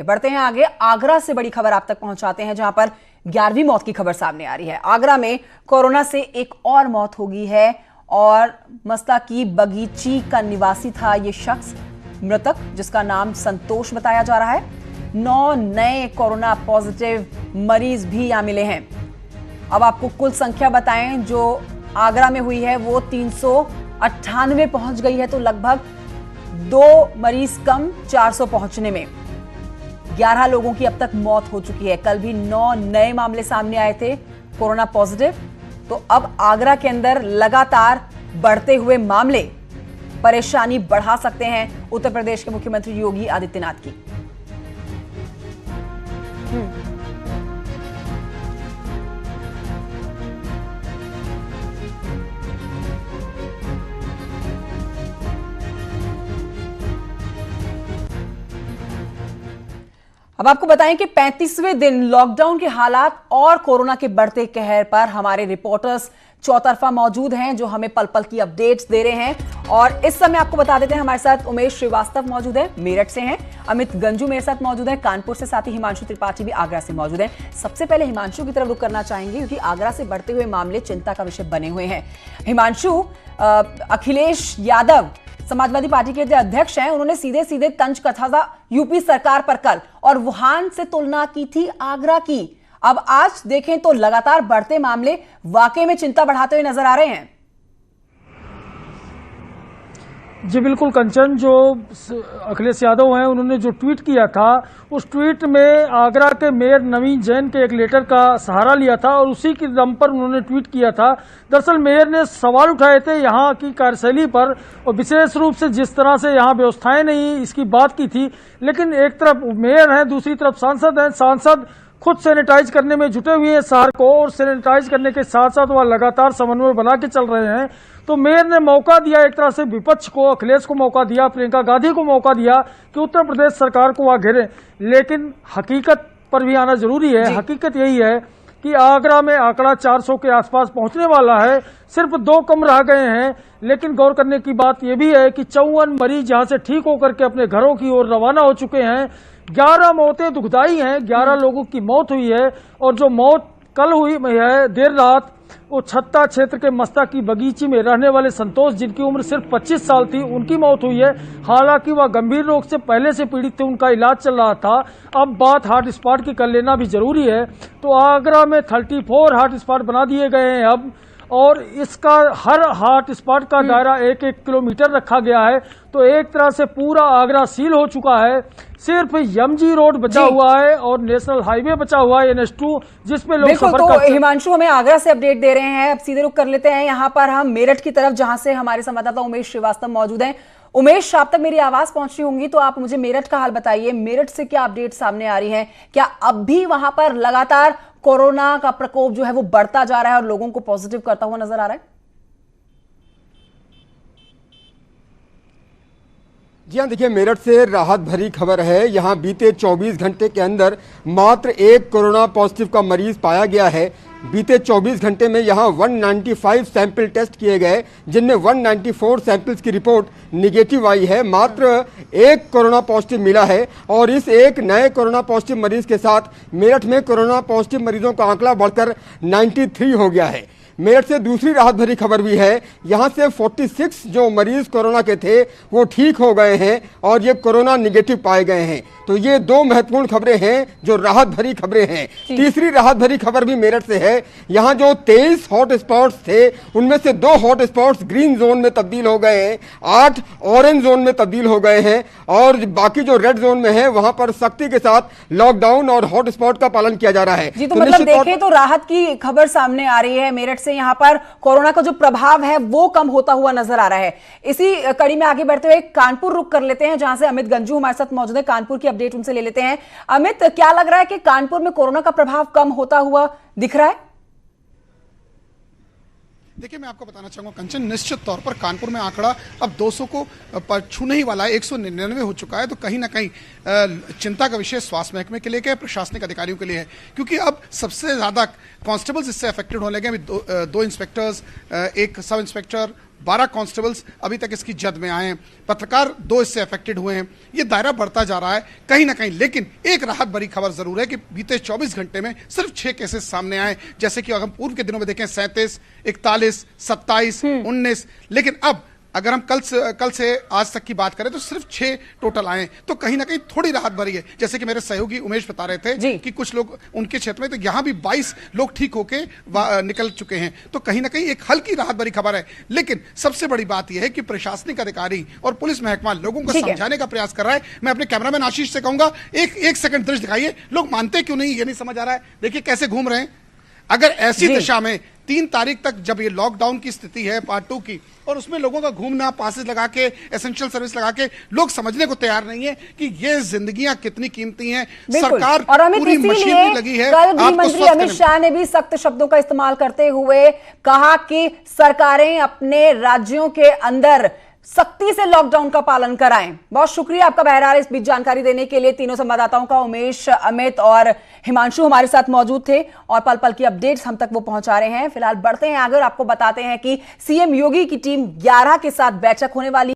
बढ़ते हैं आगे। आगरा से बड़ी खबर आप तक पहुंचाते हैं, जहां पर 11वीं मौत की खबर सामने आ रही है। आगरा में कोरोना से एक और मौत हो गई है और मस्ता की बगीची का निवासी था ये शख्स, मृतक जिसका नाम संतोष बताया जा रहा है। 9 नए कोरोना पॉजिटिव मरीज भी यहां मिले हैं। अब आपको कुल संख्या बताएं जो आगरा में हुई है वो 398 पहुंच गई है, तो लगभग 2 मरीज कम 400 पहुंचने में 11 लोगों की अब तक मौत हो चुकी है। कल भी 9 नए मामले सामने आए थे कोरोना पॉजिटिव। तो अब आगरा के अंदर लगातार बढ़ते हुए मामले परेशानी बढ़ा सकते हैं उत्तर प्रदेश के मुख्यमंत्री योगी आदित्यनाथ की। अब आपको बताएं कि 35वें दिन लॉकडाउन के हालात और कोरोना के बढ़ते कहर पर हमारे रिपोर्टर्स चौतरफा मौजूद हैं, जो हमें पल पल की अपडेट्स दे रहे हैं। और इस समय आपको बता देते हैं, हमारे साथ उमेश श्रीवास्तव मौजूद है, मेरठ से हैं। अमित गंजू मेरे साथ मौजूद है कानपुर से, साथ ही हिमांशु त्रिपाठी भी आगरा से मौजूद हैं। सबसे पहले हिमांशु की तरफ रुख करना चाहेंगे, क्योंकि आगरा से बढ़ते हुए मामले चिंता का विषय बने हुए हैं। हिमांशु, अखिलेश यादव समाजवादी पार्टी के अध्यक्ष हैं, उन्होंने सीधे सीधे तंज कसा था यूपी सरकार पर कल, और वुहान से तुलना की थी आगरा की। अब आज देखें तो लगातार बढ़ते मामले वाकई में चिंता बढ़ाते हुए नजर आ रहे हैं। जी बिल्कुल कंचन, जो अखिलेश यादव हैं उन्होंने जो ट्वीट किया था, उस ट्वीट में आगरा के मेयर नवीन जैन के एक लेटर का सहारा लिया था और उसी के दम पर उन्होंने ट्वीट किया था। दरअसल मेयर ने सवाल उठाए थे यहाँ की कार्यशैली पर, और विशेष रूप से जिस तरह से यहाँ व्यवस्थाएं नहीं, इसकी बात की थी। लेकिन एक तरफ मेयर हैं, दूसरी तरफ सांसद हैं। सांसद खुद सैनिटाइज करने में जुटे हुए हैं शहर को, और सैनिटाइज करने के साथ साथ वह लगातार समन्वय बना के चल रहे हैं। तो मेयर ने मौका दिया एक तरह से विपक्ष को, अखिलेश को मौका दिया, प्रियंका गांधी को मौका दिया कि उत्तर प्रदेश सरकार को वह घेरे। लेकिन हकीकत पर भी आना जरूरी है। हकीकत यही है कि आगरा में आंकड़ा 400 के आसपास पहुंचने वाला है, सिर्फ 2 कम रह गए हैं। लेकिन गौर करने की बात यह भी है कि 54 मरीज यहां से ठीक होकर के अपने घरों की ओर रवाना हो चुके हैं। 11 मौतें दुखदाई हैं, 11 लोगों की मौत हुई है। और जो मौत कल हुई है देर रात, वो छत्ता क्षेत्र के मस्ता की बगीची में रहने वाले संतोष, जिनकी उम्र सिर्फ 25 साल थी, उनकी मौत हुई है। हालांकि वह गंभीर रोग से पहले से पीड़ित थे, उनका इलाज चल रहा था। अब बात हॉट स्पॉट की कर लेना भी जरूरी है। तो आगरा में 34 हॉट स्पॉट बना दिए गए हैं अब, और इसका हर हॉट स्पॉट का दायरा 1-1 किलोमीटर रखा गया है। तो एक तरह से पूरा आगरा सील हो चुका है। सिर्फ यमजी रोड बचा हुआ है और नेशनल हाईवे बचा हुआ है, NH2, जिसपे लोग सफर तो करते हैं। हिमांशु हमें आगरा से अपडेट दे रहे हैं। अब सीधे रुख कर लेते हैं यहाँ पर हम मेरठ की तरफ, जहां से हमारे संवाददाता उमेश श्रीवास्तव मौजूद हैं। उमेश, आप तक मेरी आवाज पहुंच रही होंगी, तो आप मुझे मेरठ का हाल बताइए। मेरठ से क्या अपडेट सामने आ रही है? क्या अब भी वहां पर लगातार कोरोना का प्रकोप जो है वो बढ़ता जा रहा है और लोगों को पॉजिटिव करता हुआ नजर आ रहा है? जी हाँ, देखिए मेरठ से राहत भरी खबर है। यहाँ बीते 24 घंटे के अंदर मात्र 1 कोरोना पॉजिटिव का मरीज पाया गया है। बीते 24 घंटे में यहाँ 195 सैंपल टेस्ट किए गए, जिनमें 194 सैंपल्स की रिपोर्ट निगेटिव आई है। मात्र 1 कोरोना पॉजिटिव मिला है, और इस एक नए कोरोना पॉजिटिव मरीज के साथ मेरठ में कोरोना पॉजिटिव मरीजों का आंकड़ा बढ़कर 93 हो गया है। मेरठ से दूसरी राहत भरी खबर भी है। यहाँ से 46 जो मरीज कोरोना के थे वो ठीक हो गए हैं और ये कोरोना निगेटिव पाए गए हैं। तो ये 2 महत्वपूर्ण खबरें हैं जो राहत भरी खबरें हैं। तीसरी राहत भरी खबर भी मेरठ से है। यहाँ जो 23 हॉट स्पॉट्स थे, उनमें से 2 हॉट स्पॉट्स ग्रीन जोन में तब्दील हो गए हैं, 8 ऑरेंज जोन में तब्दील हो गए हैं, और बाकी जो रेड जोन में है वहां पर सख्ती के साथ लॉकडाउन और हॉट स्पॉट का पालन किया जा रहा है। जी, तो मतलब देखें तो राहत की खबर सामने आ रही है मेरठ से। यहाँ पर कोरोना का जो प्रभाव है वो कम होता हुआ नजर आ रहा है। इसी कड़ी में आगे बढ़ते हुए कानपुर रुक कर लेते हैं, जहां से अमित गंजू हमारे साथ मौजूद है। कानपुर की अपडेट उनसे ले लेते हैं। अमित, क्या लग रहा है कि कानपुर में कोरोना का प्रभाव कम होता हुआ दिख रहा है? देखिए, मैं आपको बताना चाहूंगा कंचन, निश्चित तौर पर कानपुर में आंकड़ा अब 200 को छूने ही वाला है, 199 हो चुका है। तो कहीं ना कहीं चिंता का विषय स्वास्थ्य महकमे के लिए क्या, प्रशासनिक अधिकारियों के लिए है, क्योंकि अब सबसे ज्यादा कांस्टेबल्स इससे अफेक्टेड होने लगे। अभी 2 इंस्पेक्टर्स, 1 सब इंस्पेक्टर 12 कांस्टेबल्स अभी तक इसकी जद में आए हैं, पत्रकार 2 इससे अफेक्टेड हुए हैं। ये दायरा बढ़ता जा रहा है कहीं ना कहीं, लेकिन एक राहत भरी खबर जरूर है कि बीते 24 घंटे में सिर्फ 6 केसेस सामने आए, जैसे कि अगर हम पूर्व के दिनों में देखें 37, 41, 27, 19, लेकिन अब अगर हम कल से आज तक की बात करें तो सिर्फ 6 टोटल आए, तो कहीं ना कहीं थोड़ी राहत भरी है। जैसे कि मेरे सहयोगी उमेश बता रहे थे कि कुछ लोग उनके क्षेत्र में, तो यहां भी 22 लोग ठीक होके निकल चुके हैं, तो कहीं ना कहीं एक हल्की राहत भरी खबर है। लेकिन सबसे बड़ी बात यह है कि प्रशासनिक अधिकारी और पुलिस महकमा लोगों को समझाने का प्रयास कर रहा है। मैं अपने कैमरामैन आशीष से कहूंगा, एक सेकंड दृश्य दिखाइए, लोग मानते क्यों नहीं, ये नहीं समझ आ रहा है। देखिए कैसे घूम रहे हैं। अगर ऐसी दिशा में 3 तारीख तक जब ये लॉकडाउन की स्थिति है पार्ट 2 की, और उसमें लोगों का घूमना, पासेस लगा के, एसेंशियल सर्विस लगा के, लोग समझने को तैयार नहीं है कि ये जिंदगियां कितनी कीमती हैं। सरकार और अमित, पूरी मशीनरी लगी है। कल गृह मंत्री अमित शाह ने भी सख्त शब्दों का इस्तेमाल करते हुए कहा कि सरकारें अपने राज्यों के अंदर सख्ती से लॉकडाउन का पालन कराएं। बहुत शुक्रिया आपका बहरहाल इस बीच जानकारी देने के लिए। तीनों संवाददाताओं का, उमेश, अमित और हिमांशु हमारे साथ मौजूद थे और पल पल की अपडेट्स हम तक वो पहुंचा रहे हैं। फिलहाल बढ़ते हैं आगे और आपको बताते हैं कि सीएम योगी की टीम 11 के साथ बैठक होने वाली